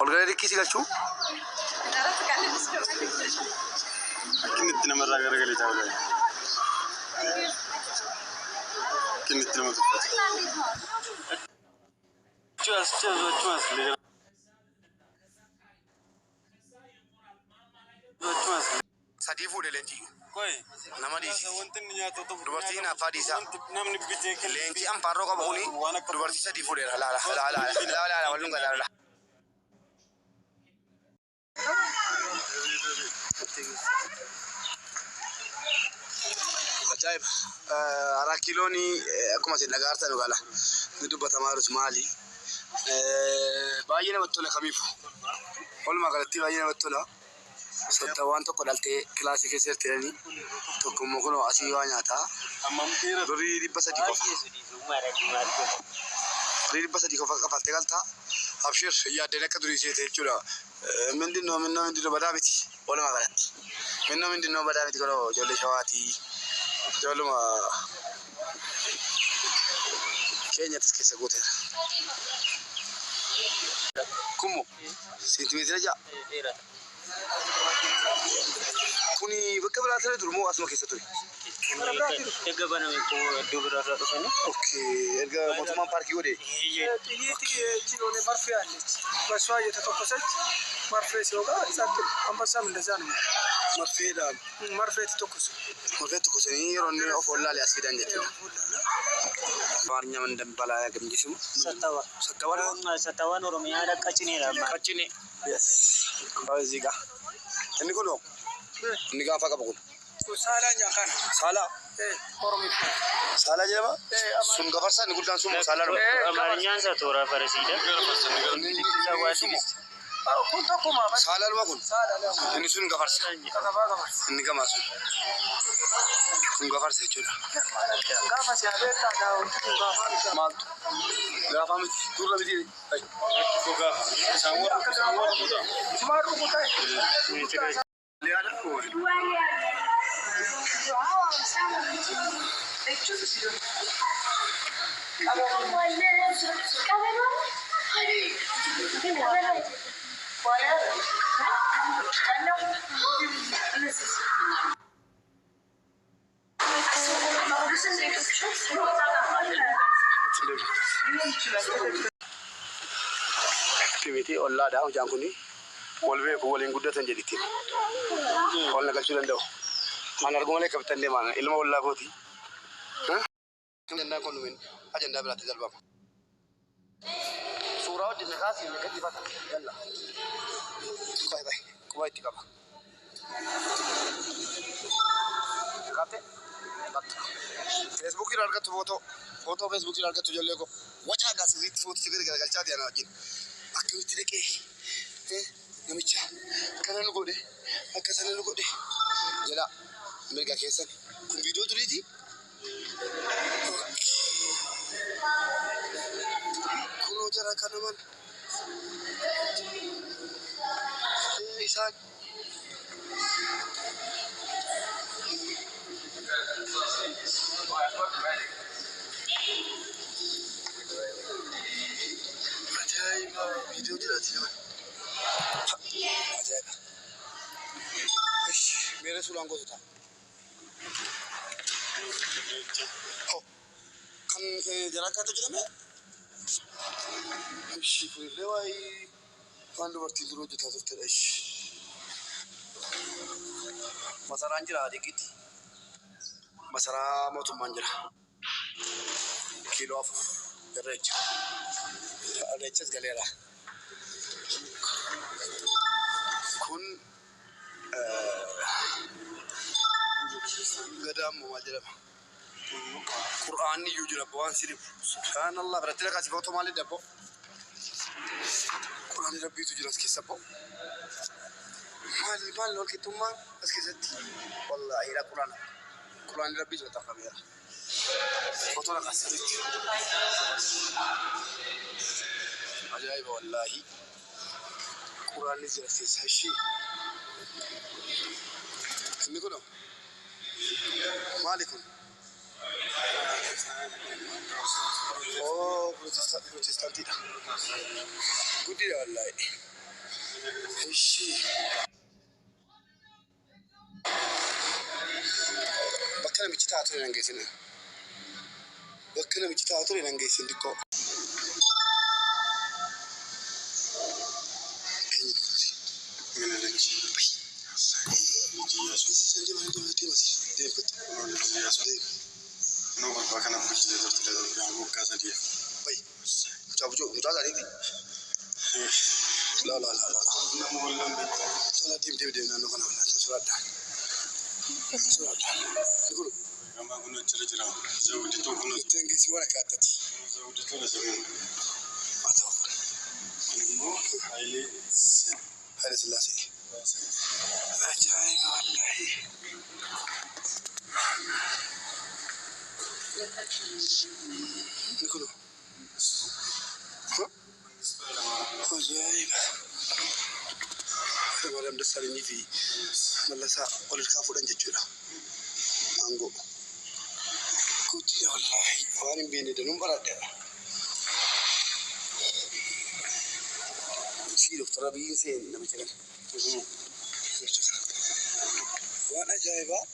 والغير كيس قالشو كنت نمر رجلي تاوي كنت نمر شو سادي فود لنجي كوي نمدي وانتني يا توتو دبرتي نافاديسا نمني بيجيك لنجي أم بارو كابوني دبرتي سادي فود لا لا لا لا لا لا ولون لا لا ajaib arakiloni akkuma isin dhagartan gala dubbatamarus maali baay'ee namatti tola kamiif walumaa galatti baay'ee namatti tola sotta waan tokko dhaltee kilaasii keessa jirtanii tokko immoo kunoo asii waa nyaataa durii 300 qofa durii 300 qofa qabattee galtaa abshir yaaddeen akka durii seete jechuudha mindinoo badaa miti walumaa galatti mindinoo badaa miti kunoo ijoollee shawaatii جالما كينيا تسكيس غوتر كومو سنتيمتر جا كوني بكبر أثر درمو أسمع كيسة توي إرجع بنا ميكو دوبرا راسنا أوكي إرجع موتومان باركي ودي يتي تيلوني مرفي عليه بس واجد تتوقفت مرفي سوغا ساتل أم بس من دزان مرفي دام مرفي تتوقف مرفي تكوسني يروني أفولا لي أسيدان جتنا وارنيا من دم بلا يا كم جسمه ستاوان ورميا ada kacini lah kacini yes baziga ini kono ini kan apa kabukun salah jangan salah orang itu salah aja apa sum gafarsa ini kudan sum salah Amarinya satu orang Farisida ini kunta kuma salah lu makun salah ini sum gafarsa ini kan masuk sum gafarsa itu dah gafa sih ada tak ada untuk gafa mal gafa mesti turun lebih ay maru kutai lihat aku Activity Allah dah ujang kuni, walwe kuwaling guda tanjadi ti. Wal nak curan dah. Anar gomale kapitan dia mana? Ilmu Allah koti. Hah? Janda konumen. Ajanda berarti jalbab. Surau di negasi negati bata. Yalla. Bye bye. Kuwait tikap. Kate? Facebook irarga tu foto Facebook irarga tu jalle ko. Wajah gas rit foto sigir galcha dia na jin. Aku tidak namicha kana nu gode akasana nu gode jala mereka kesan kun video tu di kuno jara kana man isan video tidak sih ajaib मेरे सुलांग को था हो kan jara ka to jame shi fu lewai fandu warti duro jota to tere masara anjira dikiti masara motu manjira kilo of recha reches galera kun قدام مواجرة قرآن يوجد بوان سيرف سبحان الله برتلك أسيبه مالي دبو قرآن ربي تجلس كسبه مال لو كتوم ما بس كذا والله إلى قرآن ربي تتفهم يا فطورك أسرت عجائب والله قرآن جلس هالشيء نقوله مالكم oh protestan tidak gudi والله Ishi. Bakka namichi taa'aa ture nan geessine. Bakka namichi taa'aa ture nan geessine xiqqoo. Mucaa gaariiti. La. Sana deem naannoo kana soraadhaan. Ni kun. Ittiin geessi waan akka addatti. Haa ta'u. Haile Sillaasee. Ajaa'iba wallaahi. Ni kun. Ajaa'iba. Maryam Dassaalenyi fi Mallasaa ol hirkaa fuudhan jechuudha. Aangoo. Guutii wallaahi waan hin beekne danuun baradheedha. Si Dr. Abiy seen namicha kana. Waan ajaa'ibaa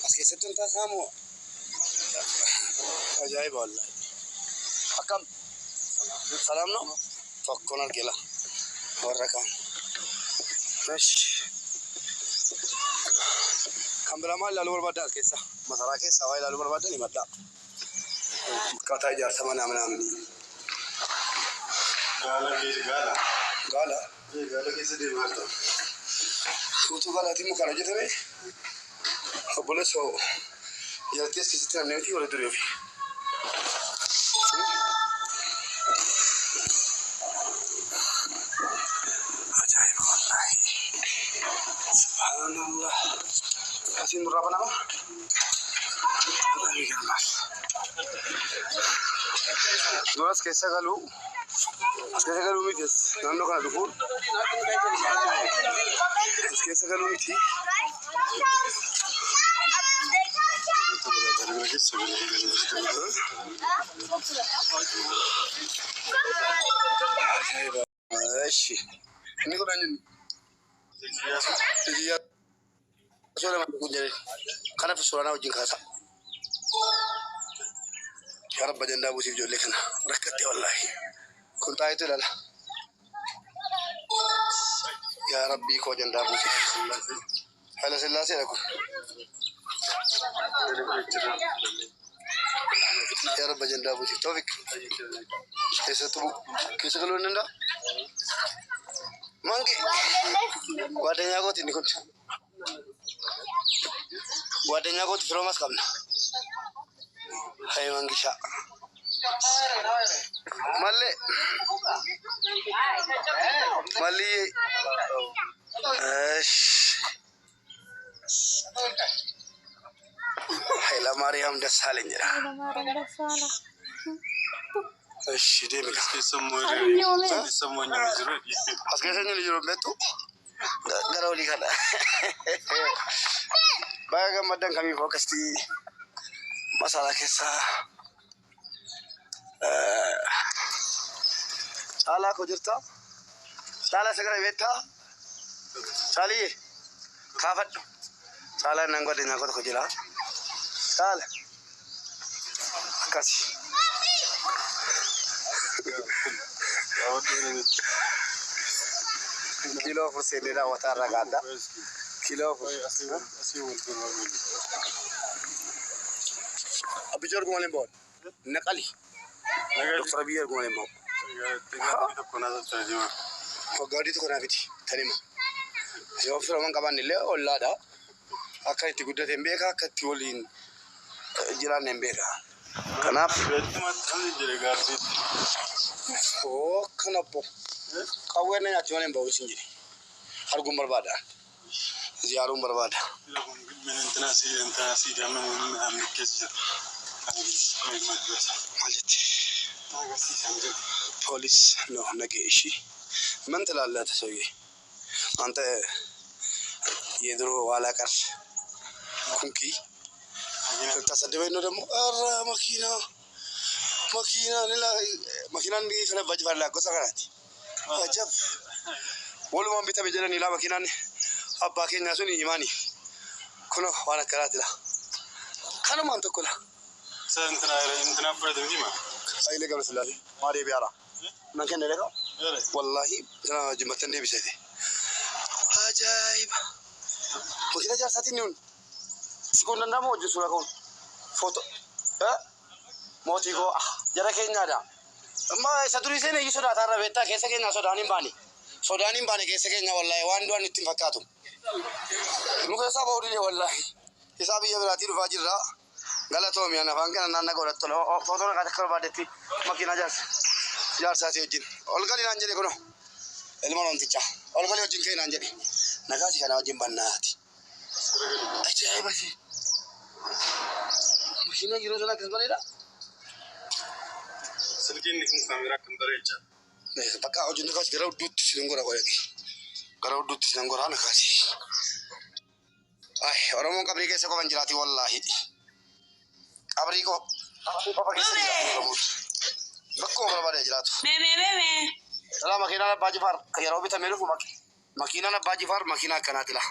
as keessatti wanti taasisaa moo ajaa'iba wallaahi. Akkam salaam no tokkoon argela warra kaan. Kan biraa maal ilaaluu barbaadda as keessa? Masaraa keessaa waa ilaaluu barbaadda ni madda. Akkaataa ijaarsa manaa manaamni. Gaala keessa deemaa jirta. Suutuu gaalaatiin mukaan hojjetame obboleessa jalatti as keessatti naannoo fi wal duree ofii. Ajaa'iba wallaahi. Subhaanallah. Asiin nurraa banama. Baay'ee gammaas. Dura as keessa galuu miti naannoo kana dhufuun. As keessa galuu miti. Eshi. Ini kau nanya. Dia. Soalnya mana aku jadi. Karena persoalan aku jengkasa. Ya Rabb janda Abu Sif jole kana. Rakat ya wallahi. Kunta itu dah. Ya Rabbi kau janda Abu Sif. Haile Sillaasee aku. Ya Rabb janda Abu Sif. Taufik. Kisah kalau nenda. Mangke. Wadahnya aku ini kun. Wadahnya aku tu Romas kamna. Hai Manggisha. Mali. Hai la Maryam Dassaalenyi. Eshi deemi. As keessatti ni jiru beektu. Gara olii kana. Baay'ee gammadan kamiif akkasti masaraa keessa caalaa koo jirta. Caalaa sagara beektaa. Caalii kaafadhu. Caalaa nan godhe nyaakota koo jira. Caala akkasi. Kilo furseeni raawwataa irra gaadha. Kilo Abijjar gumalee baawwan naqali. Dr. Abiy gumalee baawwan. Faggaadii tokko naafiti tanima. Yoo firaman qaban illee ollaadha. Akka itti guddateen beeka akka itti waliin jiraan hin beeka. Kanaaf kanabbo qawween nyaatti malee hin bahu isin jedhe arguun barbaada ziyaaruun barbaada. Poolis no nagee ishii ምን ትላለህ ሰውዬ አንተ የድሮ ኋላ ቀር ኩንኪ ተሰደበኝ ነው ደግሞ ኧረ መኪና ሌላ መኪና እንዲህ ከነባጅ ባላ ጎሳ ከናት አጀብ walumaan bitame jedhanii laa makiinaan abbaa keenyaa suni himaanii kuno waan akkanaati la kanumaan tokko la انتنا فرد مهمة Hayilee Gabrasillaasee maa deebi'aa dha nan kenne dheekaa wallaahi sana jimmattan deebisee ajaa'iba makiina jaarsaatiin nuun sikuun danda'amu hojii suura ka'uun foto mootii koo jara keenyaadha amma isa durii seenee iyyuu sodaataa irra beektaa keessa keenya sodaan hin baane keessa keenya wallaahi waan du'an nutti hin fakkaatu nu keessaa ba'uu dide wallaahi isaa biyya biraatii dhufaa jirra galatoomi ana afaan kana naanna godhattu fotoon akka akka barbaadetti makiina jaarsaatii wajjin ol gali naan jedhe kuno ilma namticha ol gali wajjin ka'e naan jedhe nagaasi kana wajjin bannaati ajaa'ibasi makiina yeroo sana akkas bareeda سلكين نكون كاميرا كم درجة bakka hojiin nagaasi gara hudduutti sin gora godhate gara hudduutti sin gora nagaasi oromoon qabrii keessa qofan jiraati wallaahi qabrii qofa keessa jiraatu bakkuma barbaade jiraatu Salah makiinaan abbaa Jifaar yeroo bitamee dhufu makiinaan abbaa Jifaar makiinaa akkanaati la